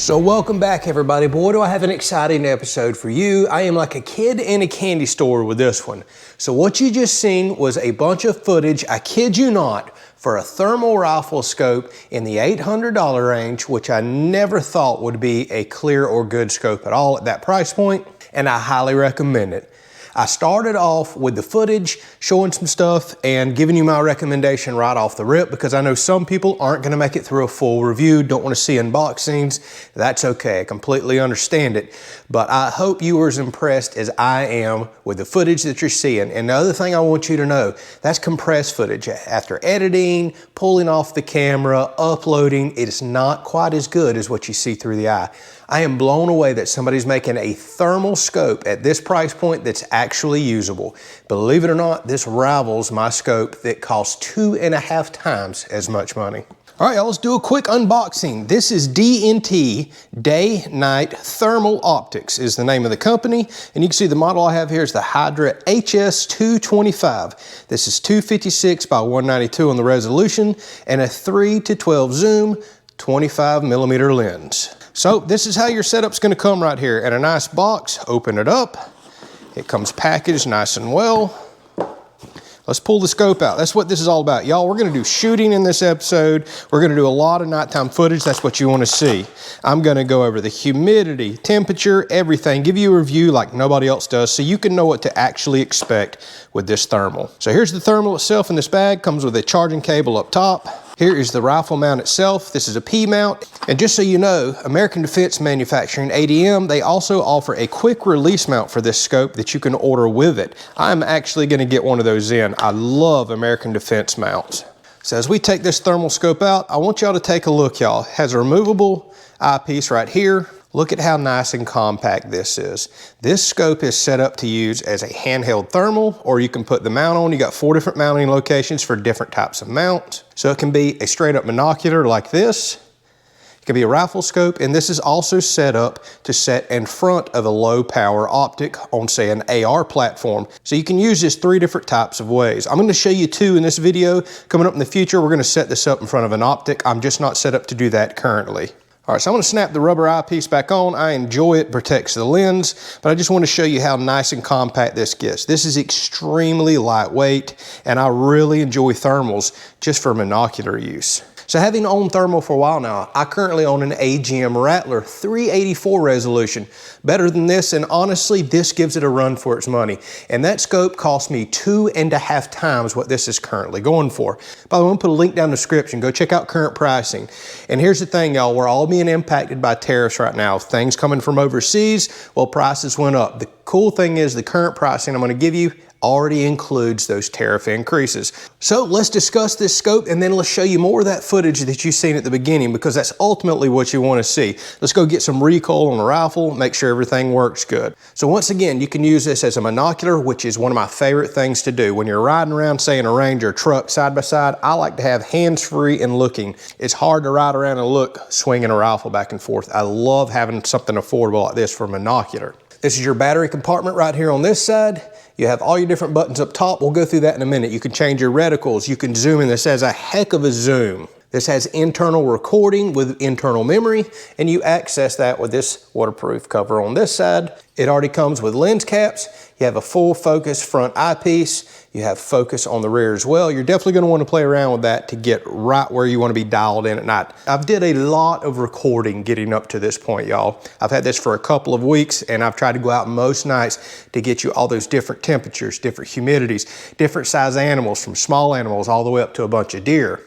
So welcome back everybody. Boy, do I have an exciting episode for you. I am like a kid in a candy store with this one. So what you just seen was a bunch of footage, I kid you not, for a thermal rifle scope in the $800 range, which I never thought would be a clear or good scope at all at that price point, and I highly recommend it. I started off with the footage, showing some stuff and giving you my recommendation right off the rip because I know some people aren't gonna make it through a full review, don't wanna see unboxings. That's okay, I completely understand it. But I hope you are as impressed as I am with the footage that you're seeing. And the other thing I want you to know, that's compressed footage. After editing, pulling off the camera, uploading, it is not quite as good as what you see through the eye. I am blown away that somebody's making a thermal scope at this price point that's actually usable. Believe it or not, this rivals my scope that costs 2.5 times as much money. All right, y'all, let's do a quick unboxing. This is DNT Day-Night Thermal Optics is the name of the company. And you can see the model I have here is the Hydra HS225. This is 256 by 192 on the resolution and a 3:12 zoom, 25mm lens. So this is how your setup's gonna come right here in a nice box. Open it up. It comes packaged nice and well. Let's pull the scope out. That's what this is all about. Y'all, we're gonna do shooting in this episode. We're gonna do a lot of nighttime footage. That's what you wanna see. I'm gonna go over the humidity, temperature, everything, give you a review like nobody else does so you can know what to actually expect with this thermal. So here's the thermal itself in this bag. Comes with a charging cable up top. Here is the rifle mount itself. This is a P mount. And just so you know, American Defense Manufacturing, ADM, they also offer a quick release mount for this scope that you can order with it. I'm actually gonna get one of those in. I love American Defense mounts. So as we take this thermal scope out, I want y'all to take a look, y'all. It has a removable eyepiece right here. Look at how nice and compact this is. This scope is set up to use as a handheld thermal, or you can put the mount on. You got 4 different mounting locations for different types of mount. So it can be a straight up monocular like this. It can be a rifle scope, and this is also set up to set in front of a low power optic on, say, an AR platform. So you can use this 3 different types of ways. I'm gonna show you 2 in this video. Coming up in the future, we're gonna set this up in front of an optic. I'm just not set up to do that currently. All right, so I'm gonna snap the rubber eyepiece back on. I enjoy it, protects the lens, but I just wanna show you how nice and compact this gets. This is extremely lightweight, and I really enjoy thermals just for monocular use. So having owned thermal for a while now, I currently own an AGM Rattler 384 resolution. Better than this, and honestly, this gives it a run for its money. And that scope cost me 2.5 times what this is currently going for. By the way, I'm gonna put a link down in the description. Go check out current pricing. And here's the thing, y'all, we're all being impacted by tariffs right now. Things coming from overseas, well, prices went up. The cool thing is the current pricing I'm gonna give you already includes those tariff increases. So let's discuss this scope and then let's show you more of that footage that you've seen at the beginning because that's ultimately what you want to see. Let's go get some recoil on the rifle, make sure everything works good. So once again, you can use this as a monocular, which is one of my favorite things to do. When you're riding around, say in a range or a truck side by side, I like to have hands free and looking. It's hard to ride around and look swinging a rifle back and forth. I love having something affordable like this for monocular. This is your battery compartment right here on this side. You have all your different buttons up top. We'll go through that in a minute. You can change your reticles. You can zoom in. This has a heck of a zoom. This has internal recording with internal memory, and you access that with this waterproof cover on this side. It already comes with lens caps. You have a full focus front eyepiece. You have focus on the rear as well. You're definitely gonna wanna play around with that to get right where you wanna be dialed in at night. I've did a lot of recording getting up to this point, y'all. I've had this for a couple of weeks, and I've tried to go out most nights to get you all those different temperatures, different humidities, different size animals, from small animals all the way up to a bunch of deer.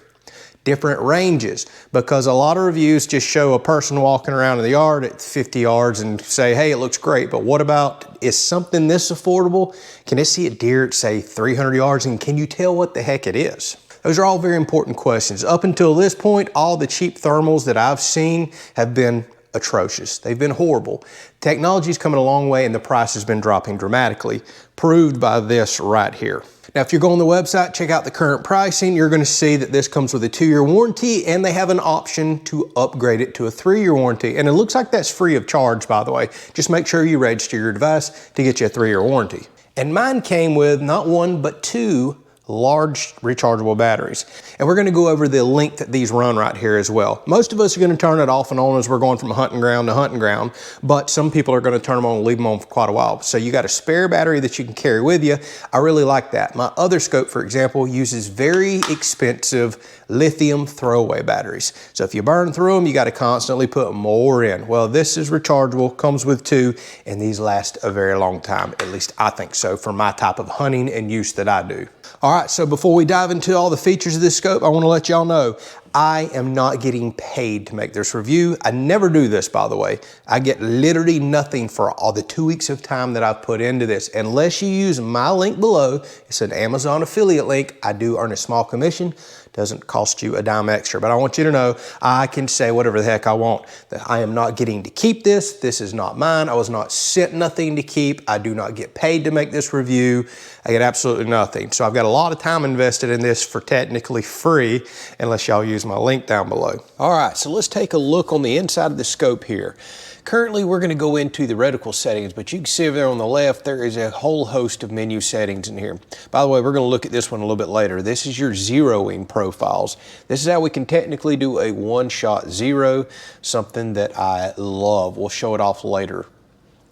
Different ranges, because a lot of reviews just show a person walking around in the yard at 50 yards and say, hey, it looks great, but what about, is something this affordable? Can it see a deer at, say, 300 yards, and can you tell what the heck it is? Those are all very important questions. Up until this point, all the cheap thermals that I've seen have been atrocious. They've been horrible. Technology's coming a long way, and the price has been dropping dramatically, proved by this right here. Now, if you go on the website, check out the current pricing, you're gonna see that this comes with a 2-year warranty, and they have an option to upgrade it to a 3-year warranty. And it looks like that's free of charge, by the way. Just make sure you register your device to get you a 3-year warranty. And mine came with not 1, but 2 large rechargeable batteries. And we're gonna go over the length that these run right here as well. Most of us are gonna turn it off and on as we're going from hunting ground to hunting ground, but some people are gonna turn them on and leave them on for quite a while. So you got a spare battery that you can carry with you. I really like that. My other scope, for example, uses very expensive lithium throwaway batteries. So if you burn through them, you gotta constantly put more in. Well, this is rechargeable, comes with 2, and these last a very long time. At least I think so for my type of hunting and use that I do. All right, so before we dive into all the features of this scope, I want to let y'all know I am not getting paid to make this review. I never do this, by the way. I get literally nothing for all the 2 weeks of time that I've put into this. Unless you use my link below, it's an Amazon affiliate link, I do earn a small commission. Doesn't cost you a dime extra, but I want you to know I can say whatever the heck I want. That I am not getting to keep this. This is not mine. I was not sent nothing to keep. I do not get paid to make this review. I get absolutely nothing. So I've got a lot of time invested in this for technically free, unless y'all use my link down below. All right, so let's take a look on the inside of the scope here. Currently, we're going to go into the reticle settings, but you can see over there on the left, there is a whole host of menu settings in here. By the way, we're going to look at this one a little bit later. This is your zeroing profiles. This is how we can technically do a one-shot zero, something that I love. We'll show it off later.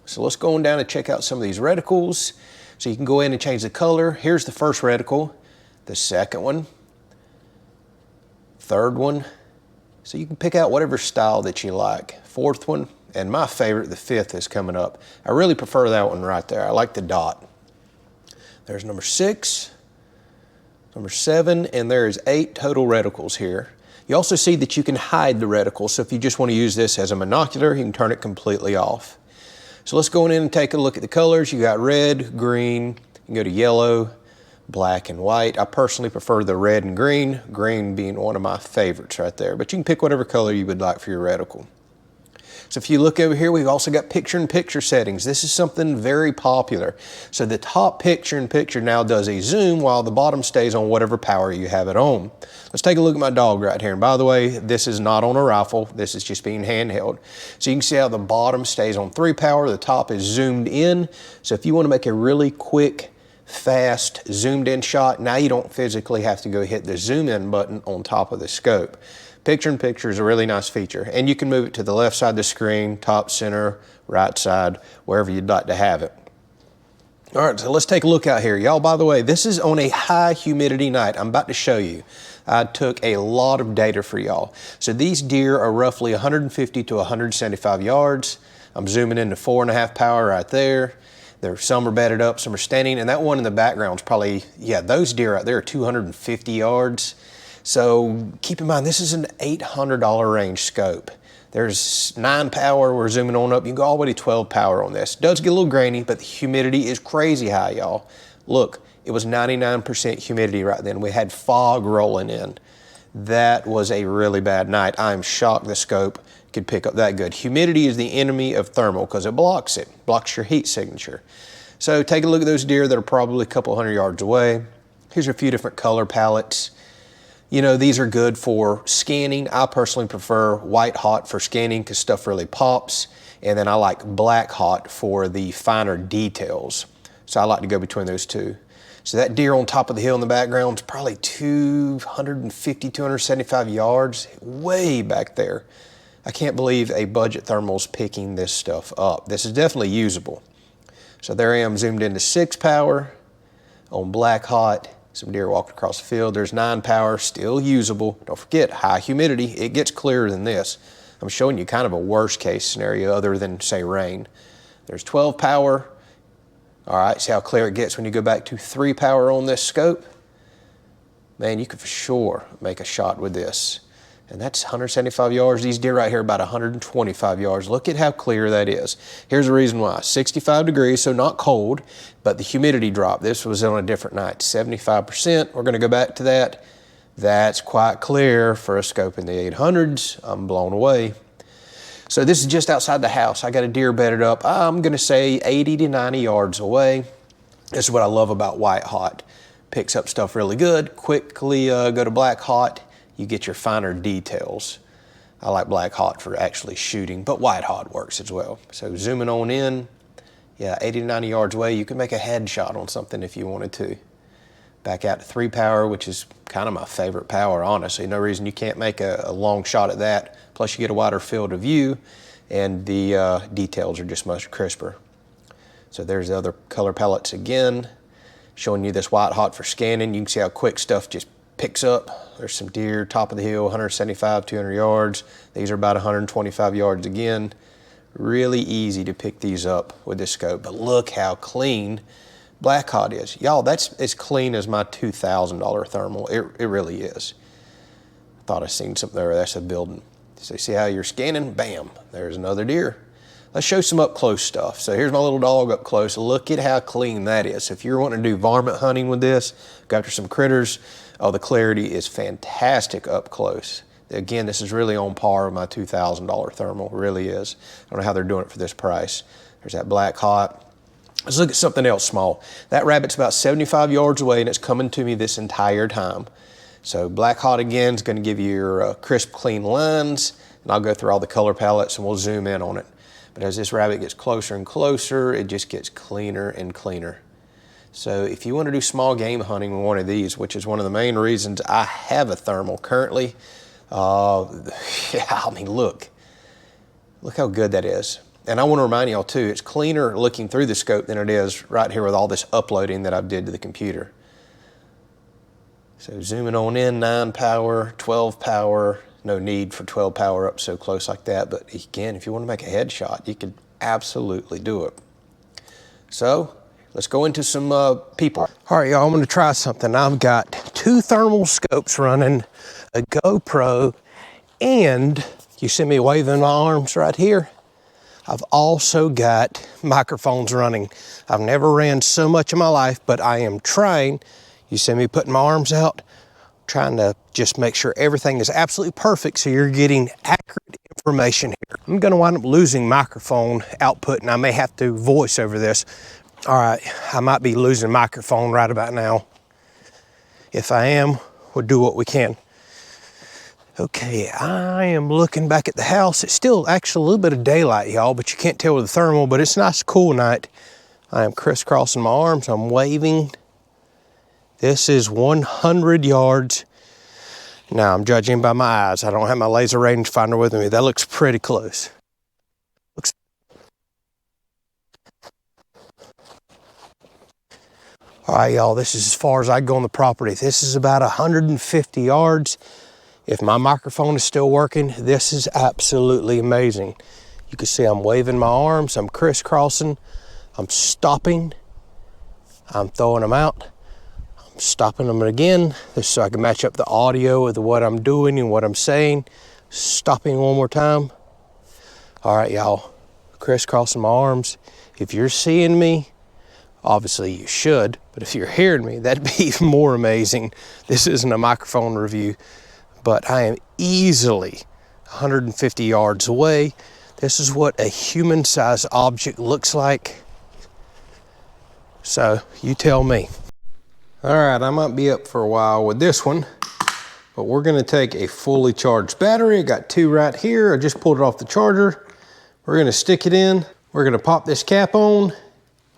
So let's go on down and check out some of these reticles. So you can go in and change the color. Here's the first reticle, the second one, third one. So you can pick out whatever style that you like. Fourth one. And my favorite, the 5th, is coming up. I really prefer that one right there. I like the dot. There's number 6, number 7, and there is 8 total reticles here. You also see that you can hide the reticle. So if you just want to use this as a monocular, you can turn it completely off. So let's go in and take a look at the colors. You got red, green, you can go to yellow, black, and white. I personally prefer the red and green being one of my favorites right there. But you can pick whatever color you would like for your reticle. So if you look over here, we've also got picture-in-picture settings. This is something very popular. So the top picture-in-picture now does a zoom while the bottom stays on whatever power you have it on. Let's take a look at my dog right here. And by the way, this is not on a rifle. This is just being handheld. So you can see how the bottom stays on 3 power. The top is zoomed in. So if you want to make a really quick, fast, zoomed in shot, now you don't physically have to go hit the zoom in button on top of the scope. Picture-in-picture is a really nice feature, and you can move it to the left side of the screen, top, center, right side, wherever you'd like to have it. All right, so let's take a look out here. Y'all, by the way, this is on a high humidity night. I'm about to show you. I took a lot of data for y'all. So these deer are roughly 150 to 175 yards. I'm zooming into 4.5 power right there. Some are bedded up, some are standing, and that one in the background is probably, yeah, those deer out there are 250 yards. So keep in mind, this is an $800 range scope. There's 9 power, we're zooming on up. You can go all the way to 12 power on this. It does get a little grainy, but the humidity is crazy high, y'all. Look, it was 99% humidity right then. We had fog rolling in. That was a really bad night. I'm shocked the scope could pick up that good. Humidity is the enemy of thermal because it blocks your heat signature. So take a look at those deer that are probably a couple hundred yards away. Here's a few different color palettes. You know, these are good for scanning. I personally prefer white hot for scanning because stuff really pops. And then I like black hot for the finer details. So I like to go between those two. So that deer on top of the hill in the background is probably 250, 275 yards, way back there. I can't believe a budget thermal's picking this stuff up. This is definitely usable. So there I am zoomed into 6 power on black hot. Some deer walked across the field. There's 9 power, still usable. Don't forget, high humidity, it gets clearer than this. I'm showing you kind of a worst case scenario other than, say, rain. There's 12 power. All right, see how clear it gets when you go back to 3 power on this scope? Man, you could for sure make a shot with this. And that's 175 yards. These deer right here are about 125 yards. Look at how clear that is. Here's the reason why. 65 degrees, so not cold, but the humidity drop. This was on a different night, 75%. We're gonna go back to that. That's quite clear for a scope in the 800s. I'm blown away. So this is just outside the house. I got a deer bedded up, I'm gonna say 80 to 90 yards away. This is what I love about white hot. Picks up stuff really good. Quickly go to black hot. You get your finer details. I like black hot for actually shooting, but white hot works as well. So zooming on in, yeah, 80 to 90 yards away, you can make a headshot on something if you wanted to. back out to 3 power, which is kind of my favorite power, honestly. No reason you can't make a long shot at that. Plus you get a wider field of view, and the details are just much crisper. So there's the other color palettes again, showing you this white hot for scanning. You can see how quick stuff just picks up. There's some deer, top of the hill, 175, 200 yards. These are about 125 yards again. Really easy to pick these up with this scope, but look how clean Black Hot is. Y'all, that's as clean as my $2,000 thermal. It really is. I thought I seen something there. That's a building. So you see how you're scanning? Bam, there's another deer. Let's show some up close stuff. So here's my little dog up close. Look at how clean that is. So if you're wanting to do varmint hunting with this, go after some critters, oh, the clarity is fantastic up close. Again, this is really on par with my $2,000 thermal, it really is. I don't know how they're doing it for this price. There's that Black Hot. Let's look at something else small. That rabbit's about 75 yards away and it's coming to me this entire time. So Black Hot again is gonna give you your crisp, clean lines, and I'll go through all the color palettes and we'll zoom in on it. But as this rabbit gets closer and closer, it just gets cleaner and cleaner. So if you want to do small game hunting with one of these, which is one of the main reasons I have a thermal currently, yeah, I mean, look how good that is. And I want to remind y'all too, it's cleaner looking through the scope than it is right here with all this uploading that I've did to the computer. So zooming on in, 9 power, 12 power, no need for 12 power up so close like that, but again, if you want to make a headshot, you could absolutely do it. So let's go into some people. All right, y'all, I'm going to try something. I've got 2 thermal scopes running, a GoPro, and you see me waving my arms right here. I've also got microphones running. I've never ran so much in my life, but I am trying. You see me putting my arms out, trying to just make sure everything is absolutely perfect so you're getting accurate information here. I'm gonna wind up losing microphone output and I may have to voice over this. All right, I might be losing microphone right about now. If I am, we'll do what we can. Okay, I am looking back at the house. It's still actually a little bit of daylight, y'all, but you can't tell with the thermal, but it's a nice cool night. I am crisscrossing my arms, I'm waving. This is 100 yards. Now I'm judging by my eyes. I don't have my laser rangefinder with me. That looks pretty close. All right, y'all, this is as far as I go on the property. This is about 150 yards. If my microphone is still working, this is absolutely amazing. You can see I'm waving my arms, I'm crisscrossing, I'm stopping, I'm throwing them out. Stopping them again, just so I can match up the audio with what I'm doing and what I'm saying. Stopping one more time. All right, y'all, crisscrossing my arms. If you're seeing me, obviously you should, but if you're hearing me, that'd be even more amazing. This isn't a microphone review, but I am easily 150 yards away. This is what a human-sized object looks like. So you tell me. All right, I might be up for a while with this one, but we're gonna take a fully charged battery. I got 2 right here. I just pulled it off the charger. We're gonna stick it in. We're gonna pop this cap on.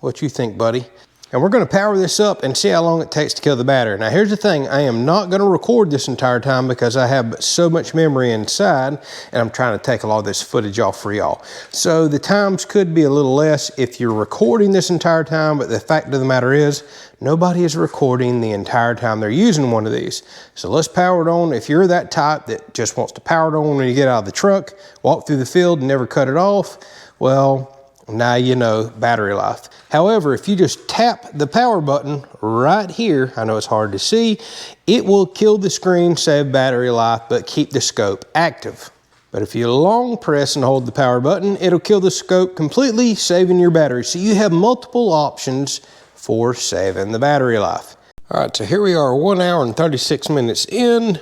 What you think, buddy? And we're gonna power this up and see how long it takes to kill the battery. Now here's the thing, I am not gonna record this entire time because I have so much memory inside and I'm trying to take a lot of this footage off for y'all. So the times could be a little less if you're recording this entire time, but the fact of the matter is, nobody is recording the entire time they're using one of these. So let's power it on. If you're that type that just wants to power it on when you get out of the truck, walk through the field and never cut it off, well, now you know battery life. However, if you just tap the power button right here, I know it's hard to see, it will kill the screen, save battery life, but keep the scope active. But if you long press and hold the power button, it'll kill the scope completely, saving your battery. So you have multiple options for saving the battery life. All right, so here we are 1 hour and 36 minutes in.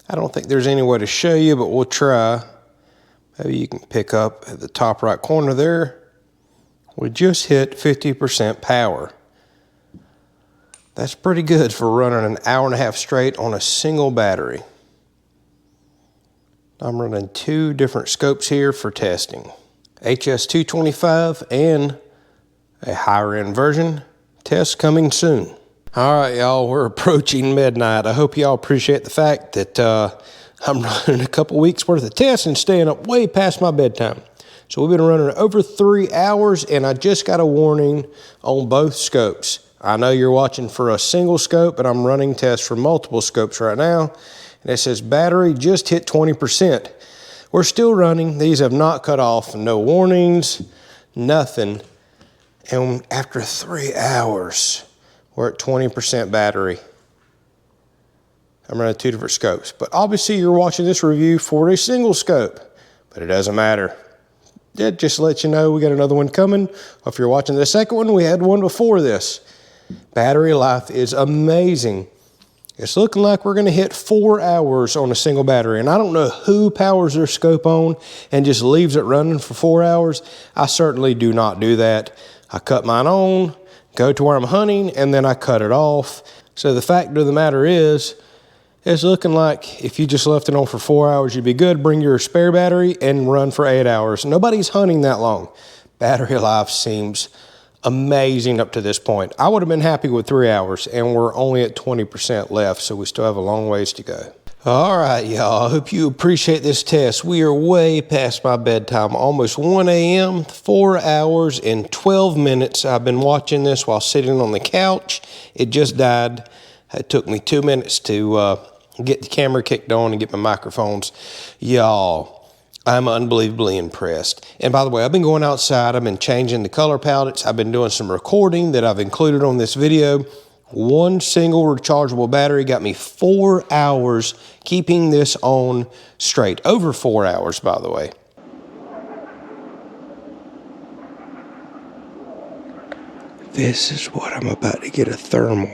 I don't think there's any way to show you, but we'll try. Maybe you can pick up at the top right corner there. We just hit 50% power. That's pretty good for running an hour and a half straight on a single battery. I'm running 2 different scopes here for testing. HS225 and a higher end version. Test coming soon. All right, y'all, we're approaching midnight. I hope y'all appreciate the fact that I'm running a couple weeks worth of tests and staying up way past my bedtime. So we've been running over 3 hours, and I just got a warning on both scopes. I know you're watching for a single scope, but I'm running tests for multiple scopes right now. And it says battery just hit 20%. We're still running. These have not cut off. No warnings, nothing. And after 3 hours, we're at 20% battery. I'm running 2 different scopes. But obviously you're watching this review for a single scope, but it doesn't matter. It just lets you know we got another one coming. Or if you're watching the second one, we had one before this. Battery life is amazing. It's looking like we're gonna hit 4 hours on a single battery. And I don't know who powers their scope on and just leaves it running for 4 hours. I certainly do not do that. I cut mine on, go to where I'm hunting, and then I cut it off. So the fact of the matter is, it's looking like if you just left it on for 4 hours, you'd be good. Bring your spare battery and run for 8 hours. Nobody's hunting that long. Battery life seems amazing up to this point. I would have been happy with 3 hours, and we're only at 20% left, so we still have a long ways to go. All right, y'all, I hope you appreciate this test. We are way past my bedtime, almost 1 a.m., 4 hours and 12 minutes. I've been watching this while sitting on the couch. It just died. It took me 2 minutes to get the camera kicked on and get my microphones. Y'all, I'm unbelievably impressed. And by the way, I've been going outside. I've been changing the color palettes. I've been doing some recording that I've included on this video. One single rechargeable battery got me 4 hours keeping this on straight. Over 4 hours, by the way. This is what I'm about to get a thermal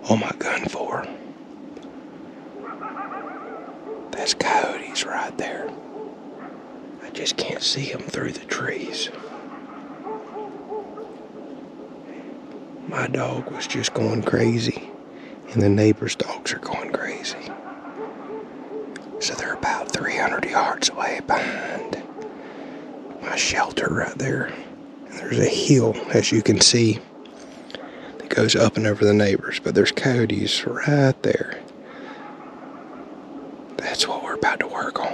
on my gun for. That's coyotes right there. I just can't see them through the trees. My dog was just going crazy, and the neighbor's dogs are going crazy. So they're about 300 yards away behind my shelter right there. And there's a hill, as you can see, that goes up and over the neighbors, but there's coyotes right there. That's what we're about to work on.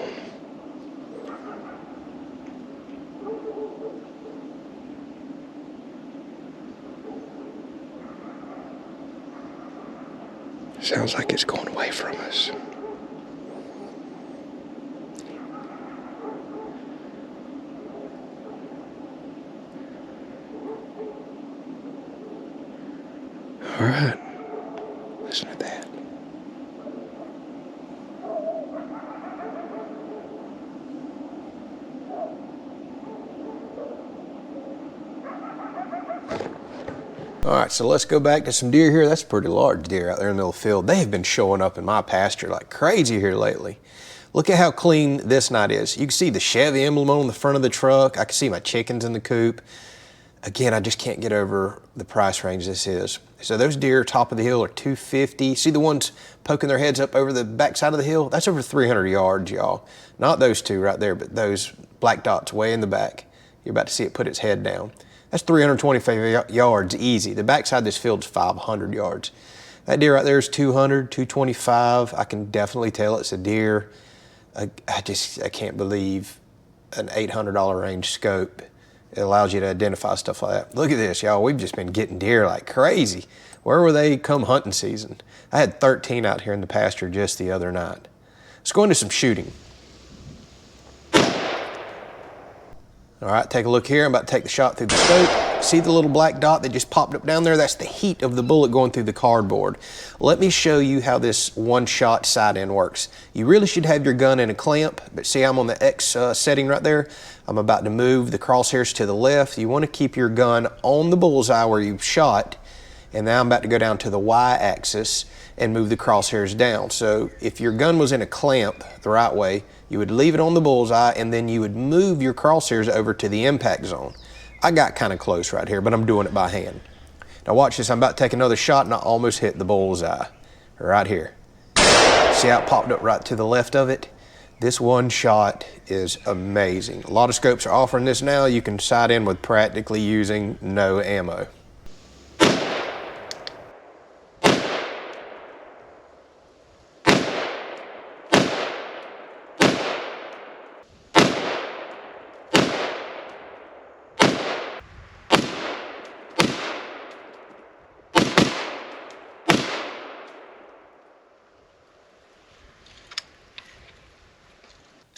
Sounds like it's going away from us. All right, listen to that. All right, so let's go back to some deer here. That's a pretty large deer out there in the little field. They have been showing up in my pasture like crazy here lately. Look at how clean this night is. You can see the Chevy emblem on the front of the truck. I can see my chickens in the coop. Again, I just can't get over the price range this is. So those deer top of the hill are $250. See the ones poking their heads up over the backside of the hill? That's over 300 yards, y'all. Not those two right there, but those black dots way in the back. You're about to see it put its head down. That's 325 yards easy. The backside of this field's 500 yards. That deer right there is 200, 225. I can definitely tell it's a deer. I can't believe an $800 range scope. It allows you to identify stuff like that. Look at this, y'all. We've just been getting deer like crazy. Where were they come hunting season? I had 13 out here in the pasture just the other night. Let's go into some shooting. All right, take a look here. I'm about to take the shot through the scope. See the little black dot that just popped up down there? That's the heat of the bullet going through the cardboard. Let me show you how this one-shot sight-in works. You really should have your gun in a clamp, but see I'm on the X setting right there? I'm about to move the crosshairs to the left. You want to keep your gun on the bullseye where you've shot, and now I'm about to go down to the Y-axis and move the crosshairs down. So if your gun was in a clamp the right way, you would leave it on the bullseye and then you would move your crosshairs over to the impact zone. I got kind of close right here, but I'm doing it by hand. Now watch this, I'm about to take another shot and I almost hit the bullseye right here. See how it popped up right to the left of it? This one shot is amazing. A lot of scopes are offering this now. You can sight in with practically using no ammo.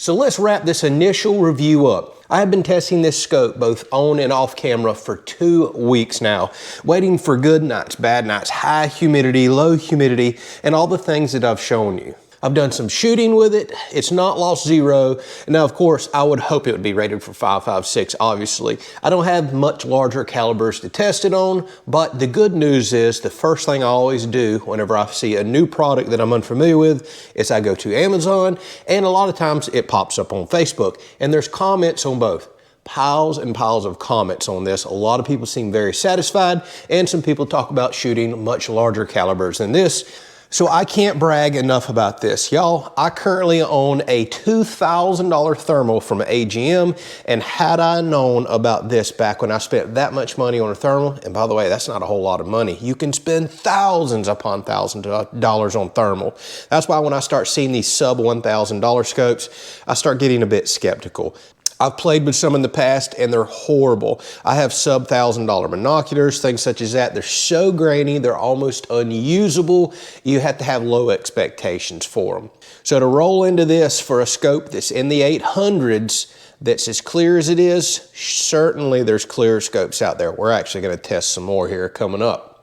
So let's wrap this initial review up. I have been testing this scope both on and off camera for 2 weeks now, waiting for good nights, bad nights, high humidity, low humidity, and all the things that I've shown you. I've done some shooting with it. It's not lost zero. Now, of course, I would hope it would be rated for 5.56, obviously. I don't have much larger calibers to test it on, but the good news is the first thing I always do whenever I see a new product that I'm unfamiliar with is I go to Amazon, and a lot of times it pops up on Facebook, and there's comments on both. Piles and piles of comments on this. A lot of people seem very satisfied, and some people talk about shooting much larger calibers than this. So I can't brag enough about this. Y'all, I currently own a $2,000 thermal from AGM, and had I known about this back when I spent that much money on a thermal, and by the way, that's not a whole lot of money. You can spend thousands upon thousands of dollars on thermal. That's why when I start seeing these sub $1,000 scopes, I start getting a bit skeptical. I've played with some in the past and they're horrible. I have sub $1,000 binoculars, things such as that. They're so grainy, they're almost unusable. You have to have low expectations for them. So to roll into this for a scope that's in the 800s, that's as clear as it is, certainly there's clearer scopes out there. We're actually gonna test some more here coming up.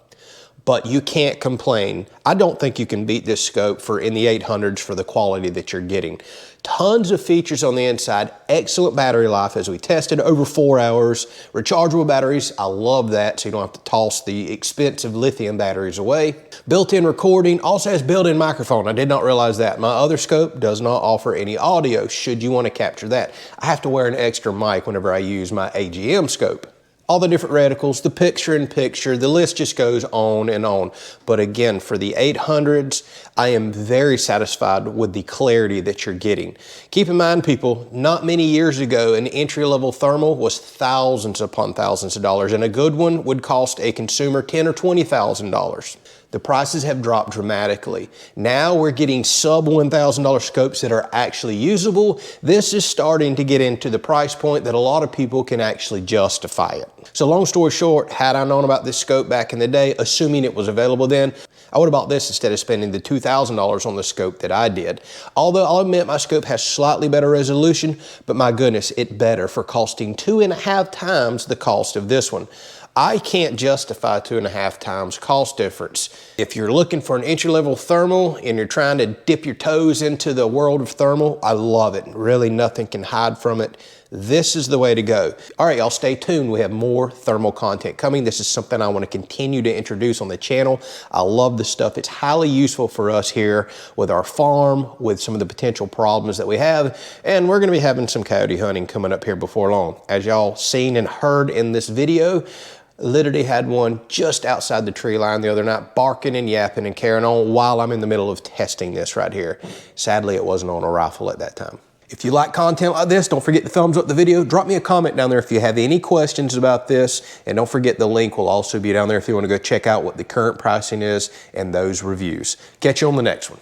But you can't complain. I don't think you can beat this scope for in the 800s for the quality that you're getting. Tons of features on the inside, excellent battery life as we tested, over 4 hours. Rechargeable batteries, I love that, so you don't have to toss the expensive lithium batteries away. Built-in recording, also has built-in microphone. I did not realize that. My other scope does not offer any audio should you want to capture that. I have to wear an extra mic whenever I use my AGM scope. All the different reticles, the picture-in-picture, the list just goes on and on. But again, for the 800s, I am very satisfied with the clarity that you're getting. Keep in mind, people, not many years ago, an entry-level thermal was thousands upon thousands of dollars, and a good one would cost a consumer $10,000 or $20,000. The prices have dropped dramatically. Now we're getting sub $1,000 scopes that are actually usable. This is starting to get into the price point that a lot of people can actually justify it. So long story short, had I known about this scope back in the day, assuming it was available then, I would have bought this instead of spending the $2,000 on the scope that I did. Although I'll admit my scope has slightly better resolution, but my goodness, it's better for costing 2.5 times the cost of this one. I can't justify 2.5 times cost difference. If you're looking for an entry-level thermal and you're trying to dip your toes into the world of thermal, I love it. Really nothing can hide from it. This is the way to go. All right, y'all, stay tuned. We have more thermal content coming. This is something I want to continue to introduce on the channel. I love this stuff. It's highly useful for us here with our farm, with some of the potential problems that we have, and we're going to be having some coyote hunting coming up here before long. As y'all seen and heard in this video, literally had one just outside the tree line the other night, barking and yapping and carrying on while I'm in the middle of testing this right here. Sadly, it wasn't on a rifle at that time. If you like content like this, don't forget to thumbs up the video. Drop me a comment down there if you have any questions about this. And don't forget the link will also be down there if you want to go check out what the current pricing is and those reviews. Catch you on the next one.